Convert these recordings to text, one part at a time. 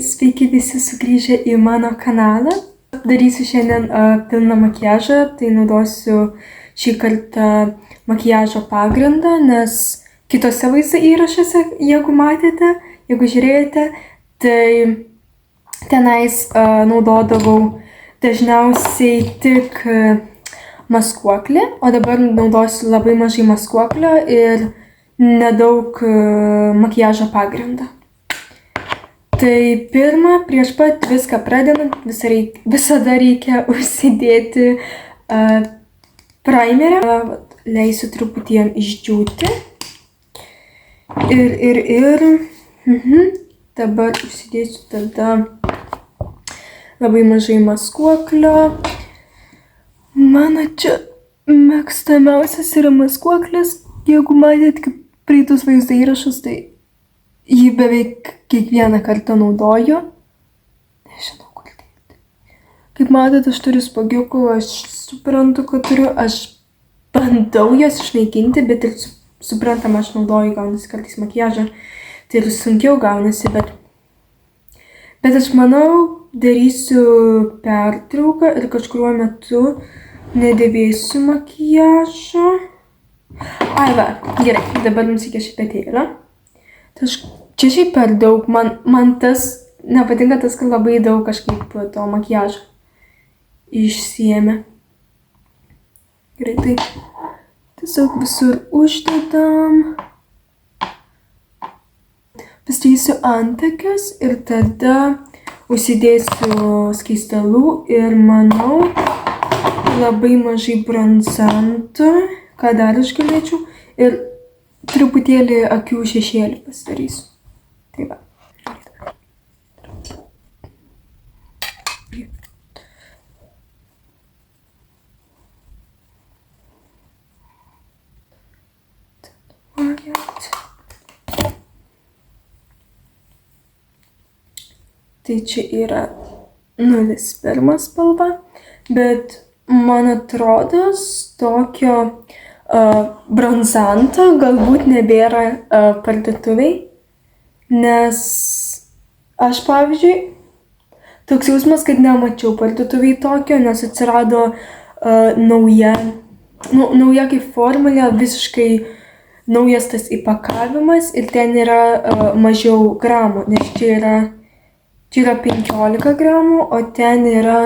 sveiki visi sugrįžę į mano kanalą. Darysiu šiandien pilną makiažą, tai naudosiu šį kartą makiažo pagrindą, nes kitose vaizdo įrašuose, jeigu matėte, jeigu žiūrėjote, tai tenais naudodavau dažniausiai tik maskuoklį, o dabar naudosiu labai mažai maskuoklio ir nedaug makiažo pagrindo. Tai pirma, prieš pat viską pradedant, visada reikia užsidėti primerį. Leisiu truputį jam išdžiūti. Dabar užsidėsiu tada labai mažai maskuoklio. Mano čia mėgstamiausias yra maskuoklis. Jeigu matėt kaip praeitus vaizdo įrašus, tai jį beveik kiekvieną kartą naudoju. Nežinau, kur dėti. Kaip matot, aš turiu spuogiukų, aš suprantu, kad turiu, aš bandau jas išnaikinti, bet ir suprantama, aš naudoju, gaunasi kartais makiažą. Tai ir sunkiau gaunasi, bet aš manau, darysiu pertrauką ir kažkuriuo metu nedėvėsiu makiažo. Ai va, gerai, dabar nusikė šepetėlę. Čia šiaip per daug, man tas nepatinka tas, kad labai daug kažkaip to makiažo išsiėmė. Gerai, tai tiesiog visur uždedam. Pastatysiu antakius ir tada užsidėsiu skaistalų ir manau labai mažai bronzanto, ką dar aš galėčiau, ir truputėlį akių šešėlį pasidarysiu. Tai va. Tai čia yra 01 spalva, bet man atrodo, tokio bronzanto galbūt nebėra parduotuviai, nes aš, pavyzdžiui, toks jausmas, kad nemačiau parduotuviai tokio, nes atsirado nauja kaip formulė, visiškai naujas tas įpakavimas ir ten yra mažiau gramų, nes čia yra 15 gramų, o ten yra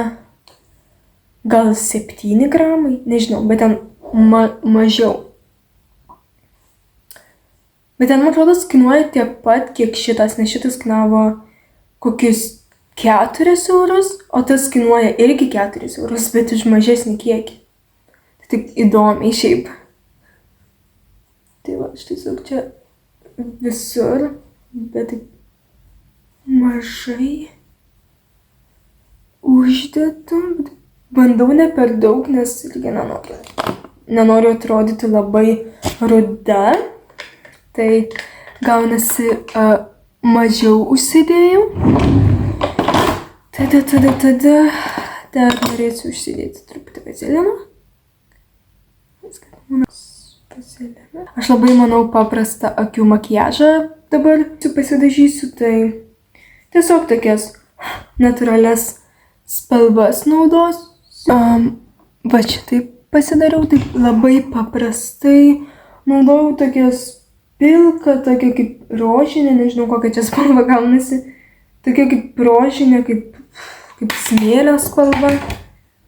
gal 7 gramai, nežinau, bet ten mažiau. Bet ten, man atrodo, kainuoja tiek pat, kiek šitas, nes šitas kainavo kokius 4 eurus, o tas kainuoja irgi 4 eurus, bet už mažesnį kiekį. Tai taip įdomiai šiaip. Tai va, aš tiesiog čia visur, bet taip mažai uždedu, bet bandau ne per daug, nes irgi nenoriu atrodyti labai ruda. Tai gaunasi mažiau užsidėjau. Tada dar norėsiu užsidėti truputį vazelino. Aš labai manau paprastą akių makiažą dabar pasidažysiu, tai tiesiog tokias natūralias spalvas naudosiu. Va šitaip pasidariau, taip labai paprastai naudojau tokias pilką, tokia kaip rožinė, nežinau kokia čia spalva gaunasi, tokia kaip rožinė, kaip smėlio spalva.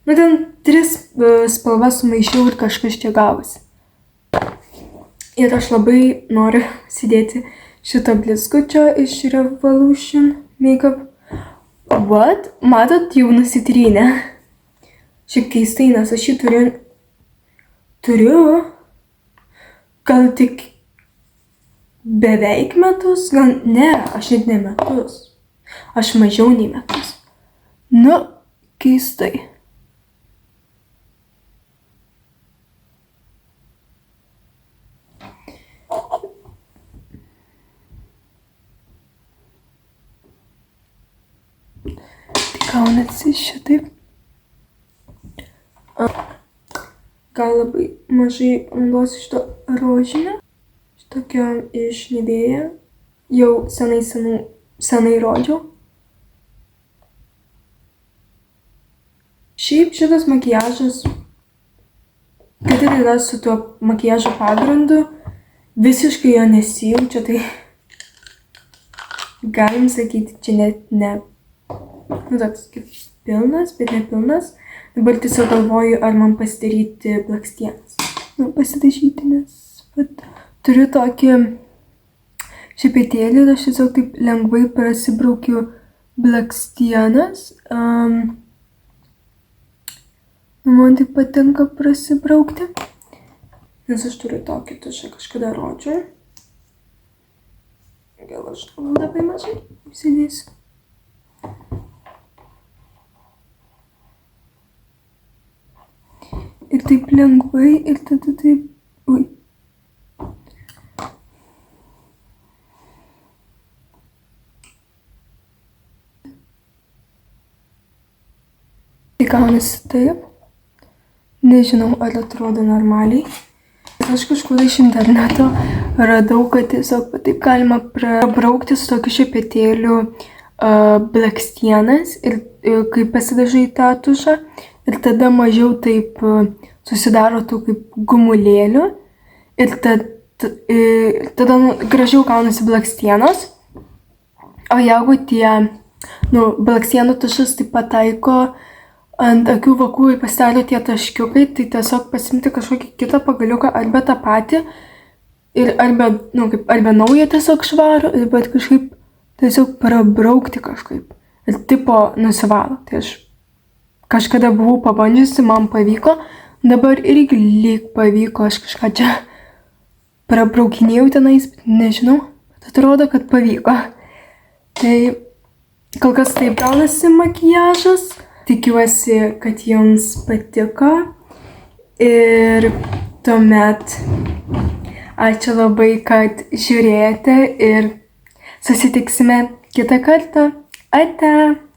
Nu ten 3 spalvas sumaišiau ir kažkas čia gavosi. Ir aš labai noriu įsidėti šito blizgučio iš Revolution Makeup. What? Matot, jau nusitrynė. Šiaip keistai, nes aš jį turiu gal tik beveik metus, gal ne, aš net ne metus. Aš mažiau nei metus. Nu, keistai. Gaunasi šitaip. Gal labai mažai naudosiu šito rožinio. Šitokio iš Nivea. Jau senai rodžiau. Šiaip šitas makiažas, kad ir yra su tuo makiažo pagrindu, visiškai jo nesijaučia, tai galim sakyti, čia net ne, toks kaip pilnas, bet ne pilnas. Dabar tiesiog galvoju, ar man pasidaryti blakstienas. Pasidažyti, nes turiu tokį šepetėlį ir aš tiesiog taip lengvai prasibraukiu blakstienas. Man taip patinka prasibraukti, nes aš turiu tokį tušą, kažkada rodžiau. Gal aš labai mažai įsidėsiu. Ir taip lengvai, ir tada taip... Ui. Tai gaunasi taip. Nežinau, ar atrodo normaliai. Aš kažkur iš interneto radau, kad tiesiog taip galima prabraukti su tokiu šepetėliu blakstienas ir kai pasidažai tą tušą. Ir tada mažiau taip susidaro tų kaip gumulėlių. Ir tada gražiau gaunasi blakstienos. O jeigu tie blakstienų tušas taip pataiko ant akių vokų ir pasidaro tie taškiukai, tai tiesiog pasimti kažkokį kitą pagaliuką arba tą patį. Ir arba naują tiesiog švarų, bet kažkaip tiesiog prabraukti kažkaip. Ir tipo nusivalo. Tai aš kažkada buvau pabandžiusi, man pavyko, dabar irgi lyg pavyko, aš kažką čia prabraukinėjau tenais, bet nežinau, bet atrodo, kad pavyko. Tai kol kas taip gaunasi makiažas, tikiuosi, kad jums patiko ir tuomet ačiū labai, kad žiūrėjote ir susitiksime kitą kartą. Ate!